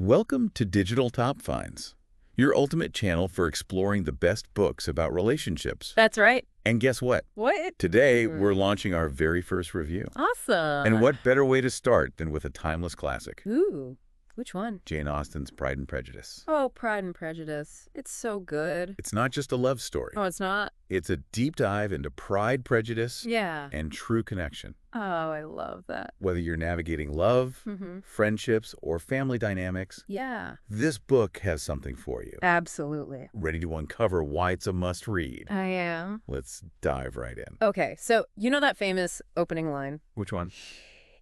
Welcome to Digital Top Finds, your ultimate channel for exploring the best books about relationships. That's right. And guess what? What? Today, we're launching our very first review. Awesome. And what better way to start than with a timeless classic? Ooh, which one? Jane Austen's Pride and Prejudice. Oh, Pride and Prejudice. It's so good. It's not just a love story. Oh, it's not? It's a deep dive into pride, prejudice, Yeah. and true connection. Oh, I love that. Whether you're navigating love, friendships, or family dynamics, Yeah. this book has something for you. Absolutely. Ready to uncover why it's a must-read? I am. Let's dive right in. Okay, so you know that famous opening line? Which one?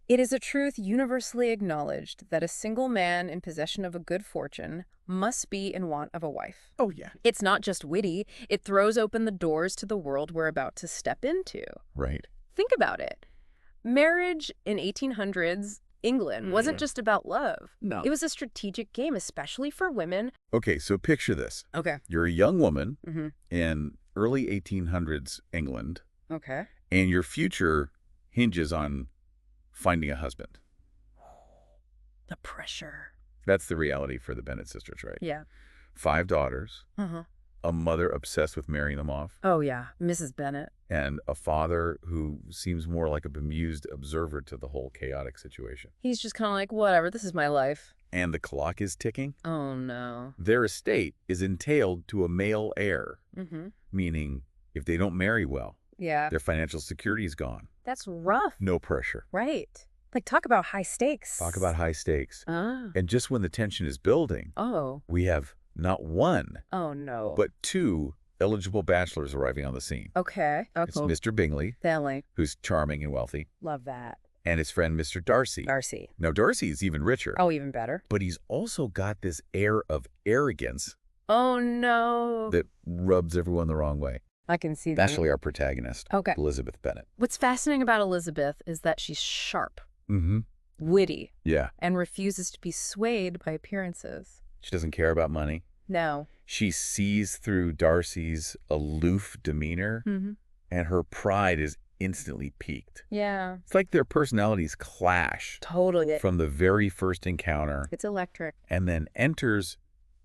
It is a truth universally acknowledged that a single man in possession of a good fortune must be in want of a wife. Oh, yeah. It's not just witty, it throws open the doors to the world we're about to step into. Right. Think about it. Marriage in 1800s England wasn't just about love. No. It was a strategic game, especially for women. Okay, so picture this. Okay. You're a young woman Mm-hmm. in early 1800s England, Okay. and your future hinges on finding a husband. The pressure. That's the reality for the Bennett sisters, right? Yeah. 5 daughters, Uh-huh. a mother obsessed with marrying them off, Oh, yeah. Mrs. Bennett. and a father who seems more like a bemused observer to the whole chaotic situation. He's just kind of like, whatever, this is my life. And the clock is ticking. Oh, no. Their estate is entailed to a male heir, Mm-hmm. meaning if they don't marry well, Yeah. their financial security is gone. That's rough. No pressure. Right. Like, talk about high stakes. Talk about high stakes. Ah. And just when the tension is building, Oh. we have not one, Oh, no. but 2 eligible bachelors arriving on the scene. Okay. It's Mr. Bingley, Family. who's charming and wealthy, Love that. and his friend Mr. Darcy. Darcy. Now, Darcy is even richer, Oh, even better. but he's also got this air of arrogance Oh, no. that rubs everyone the wrong way. I can see that. Especially our protagonist, Okay. Elizabeth Bennet. What's fascinating about Elizabeth is that she's sharp, Mm-hmm. witty, Yeah. and refuses to be swayed by appearances. She doesn't care about money. No. She sees through Darcy's aloof demeanor, Mm-hmm. and her pride is instantly piqued. Yeah. It's like their personalities clash Totally. from the very first encounter, It's electric. and then enters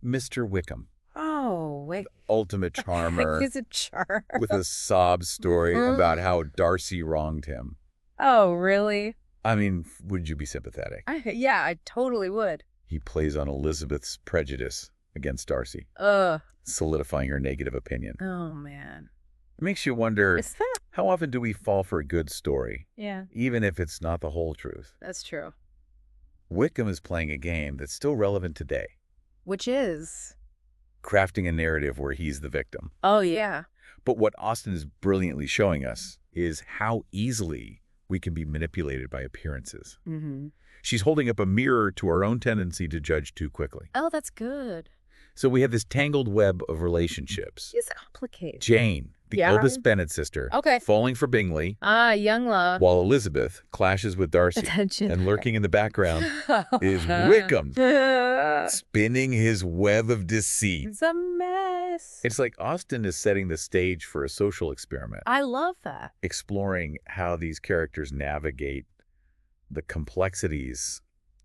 Mr. Wickham, Oh, wait. ultimate charmer, He's a charm. with a sob story about how Darcy wronged him. Oh, really? I mean, would you be sympathetic? Yeah, I totally would. He plays on Elizabeth's prejudice against Darcy, Ugh. solidifying her negative opinion. Oh, man. It makes you wonder, Is that? how often do we fall for a good story, Yeah, even if it's not the whole truth? that's true. Wickham is playing a game that's still relevant today, Which is? crafting a narrative where he's the victim. Oh, yeah. But what Austen is brilliantly showing us is how easily we can be manipulated by appearances. Mm-hmm. She's holding up a mirror to our own tendency to judge too quickly. Oh, that's good. So we have this tangled web of relationships. It's complicated. Jane, the Yeah. eldest Bennet sister, Okay. falling for Bingley, Ah, young love. while Elizabeth clashes with Darcy. Attention. And lurking in the background is Wickham, spinning his web of deceit. It's a mess. It's like Austen is setting the stage for a social experiment, I love that. exploring how these characters navigate the complexities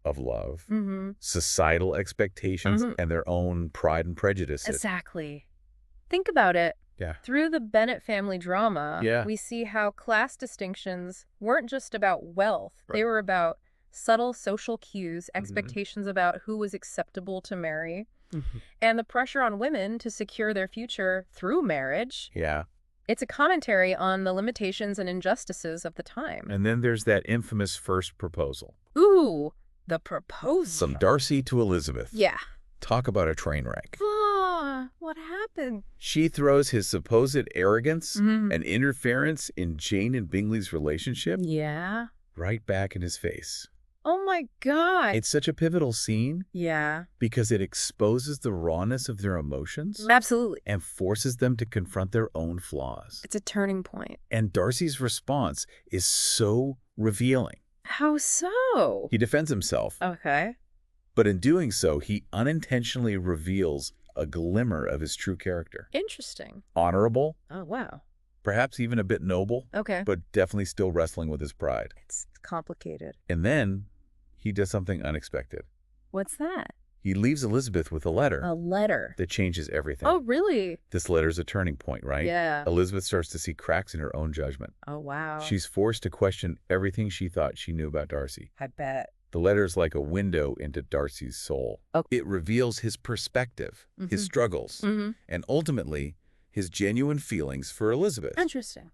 of love, Mm-hmm. societal expectations, Mhm. and their own pride and prejudice. Exactly. Think about it. Yeah. Through the Bennett family drama, Yeah. we see how class distinctions weren't just about wealth. They Right. were about subtle social cues, expectations about who was acceptable to marry, and the pressure on women to secure their future through marriage. Yeah. It's a commentary on the limitations and injustices of the time. And then there's that infamous first proposal Ooh, the proposal. from Darcy to Elizabeth. Yeah. Talk about a train wreck. Ah, what happened? She throws his supposed arrogance Mhm. and interference in Jane and Bingley's relationship Yeah. right back in his face. Oh my God. It's such a pivotal scene Yeah. because it exposes the rawness of their emotions Absolutely. and forces them to confront their own flaws. It's a turning point. And Darcy's response is so revealing. How so? He defends himself, Okay. but in doing so, he unintentionally reveals a glimmer of his true character. Interesting. Honorable, Oh, wow. perhaps even a bit noble, Okay. but definitely still wrestling with his pride. It's complicated. And then he does something unexpected. What's that? He leaves Elizabeth with a letter A letter. that changes everything. Oh, really? This letter's a turning point, right? Yeah. Elizabeth starts to see cracks in her own judgment. Oh, wow. She's forced to question everything she thought she knew about Darcy. I bet. The letter's like a window into Darcy's soul. Oh. It reveals his perspective, his struggles, and ultimately, his genuine feelings for Elizabeth. Interesting.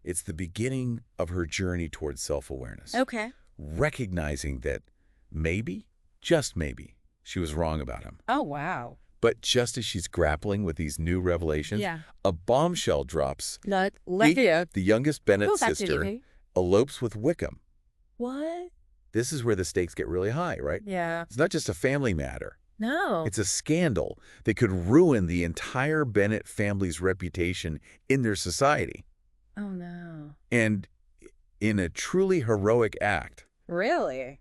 It's the beginning of her journey towards self-awareness. Okay. Recognizing that maybe, just maybe, she was wrong about him. Oh, wow. But just as she's grappling with these new revelations, a bombshell drops. The youngest Bennet's sister elopes with Wickham. What? This is where the stakes get really high, right? Yeah. It's not just a family matter. No. It's a scandal that could ruin the entire Bennet family's reputation in their society. Oh, no. And in a truly heroic act, Really?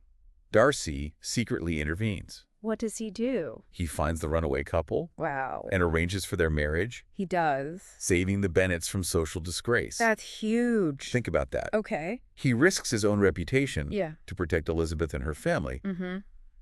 Darcy secretly intervenes. What does he do? He finds the runaway couple Wow. and arranges for their marriage, He does. saving the Bennets from social disgrace. That's huge. Think about that. Okay. He risks his own reputation Yeah. to protect Elizabeth and her family, Mm-hmm.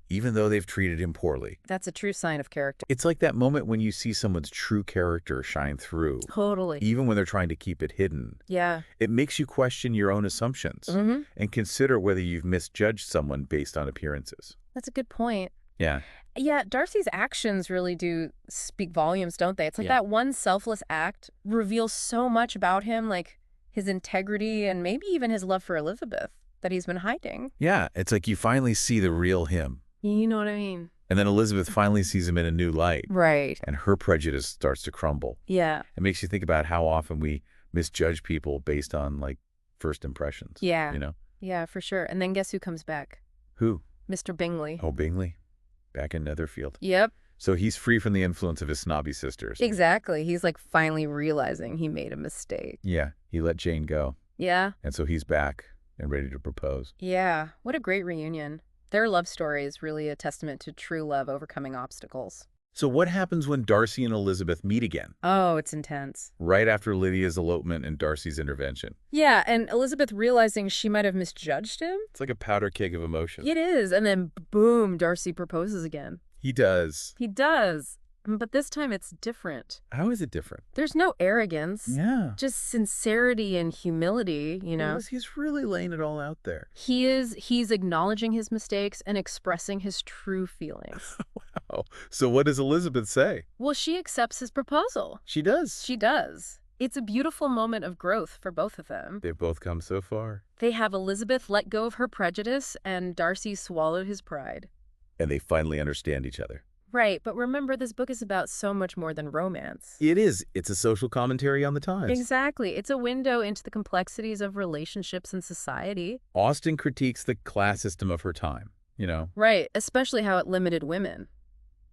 even though they've treated him poorly. That's a true sign of character. It's like that moment when you see someone's true character shine through, Totally. even when they're trying to keep it hidden. Yeah. It makes you question your own assumptions and consider whether you've misjudged someone based on appearances. That's a good point. Yeah. Yeah, Darcy's actions really do speak volumes, don't they? It's like that one selfless act reveals so much about him, like his integrity and maybe even his love for Elizabeth that he's been hiding. Yeah, it's like you finally see the real him. You know what I mean? And then Elizabeth finally sees him in a new light. Right. And her prejudice starts to crumble. Yeah. It makes you think about how often we misjudge people based on, like, first impressions. Yeah. You know? Yeah, for sure. And then guess who comes back? Who? Mr. Bingley. Oh, Bingley. Back in Netherfield. Yep. So he's free from the influence of his snobby sisters. Exactly. He's like finally realizing he made a mistake. Yeah, he let Jane go. Yeah. And so he's back and ready to propose. Yeah. What a great reunion. Their love story is really a testament to true love overcoming obstacles. So what happens when Darcy and Elizabeth meet again? Oh, it's intense. Right after Lydia's elopement and Darcy's intervention. Yeah, and Elizabeth realizing she might have misjudged him. It's like a powder keg of emotion. It is. And then boom, Darcy proposes again. He does. He does. But this time it's different. How is it different? There's no arrogance. Yeah. Just sincerity and humility, you know. He's really laying it all out there. He's acknowledging his mistakes and expressing his true feelings. Wow. So what does Elizabeth say? Well, she accepts his proposal. She does. She does. It's a beautiful moment of growth for both of them. They've both come so far. They have Elizabeth let go of her prejudice and Darcy swallowed his pride. And they finally understand each other. Right, but remember, this book is about so much more than romance. It is. It's a social commentary on the times. Exactly. It's a window into the complexities of relationships and society. Austen critiques the class system of her time, you know. Right, especially how it limited women.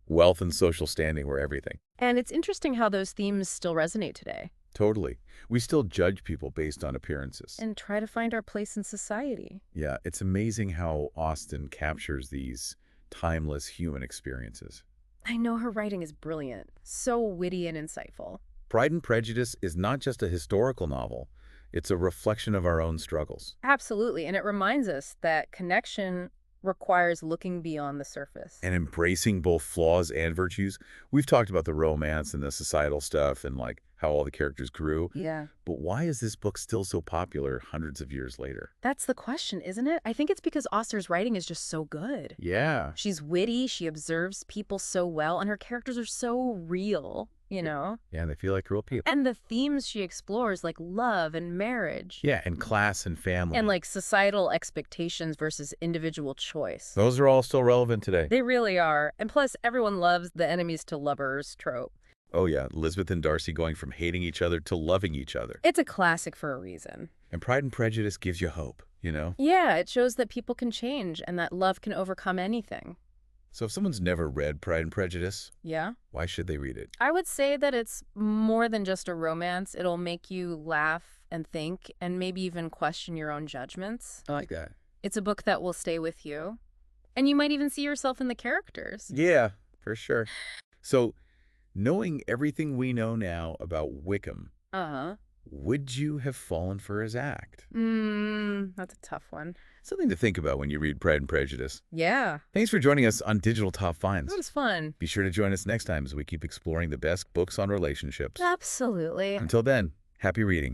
Wealth and social standing were everything. And it's interesting how those themes still resonate today. Totally. We still judge people based on appearances. And try to find our place in society. Yeah, it's amazing how Austen captures these timeless human experiences. I know her writing is brilliant, so witty and insightful. Pride and Prejudice is not just a historical novel. It's a reflection of our own struggles. Absolutely, and it reminds us that connection requires looking beyond the surface. And embracing both flaws and virtues. We've talked about the romance and the societal stuff and like how all the characters grew. Yeah. But why is this book still so popular hundreds of years later? That's the question, isn't it? I think it's because Austen's writing is just so good. Yeah. She's witty, she observes people so well, and her characters are so real, you know? Yeah, and they feel like real people. And the themes she explores, like love and marriage. Yeah, and class and family. And like societal expectations versus individual choice. Those are all still relevant today. They really are. And plus, everyone loves the enemies to lovers trope. Oh yeah, Elizabeth and Darcy going from hating each other to loving each other. It's a classic for a reason. And Pride and Prejudice gives you hope, you know? Yeah, it shows that people can change and that love can overcome anything. So if someone's never read Pride and Prejudice, Yeah? why should they read it? I would say that it's more than just a romance. It'll make you laugh and think and maybe even question your own judgments. I like that. It's a book that will stay with you. And you might even see yourself in the characters. Yeah, for sure. So, knowing everything we know now about Wickham, Uh-huh. Would you have fallen for his act? That's a tough one. Something to think about when you read Pride and Prejudice. Yeah. Thanks for joining us on Digital Top Finds. That was fun. Be sure to join us next time as we keep exploring the best books on relationships. Absolutely. Until then, happy reading.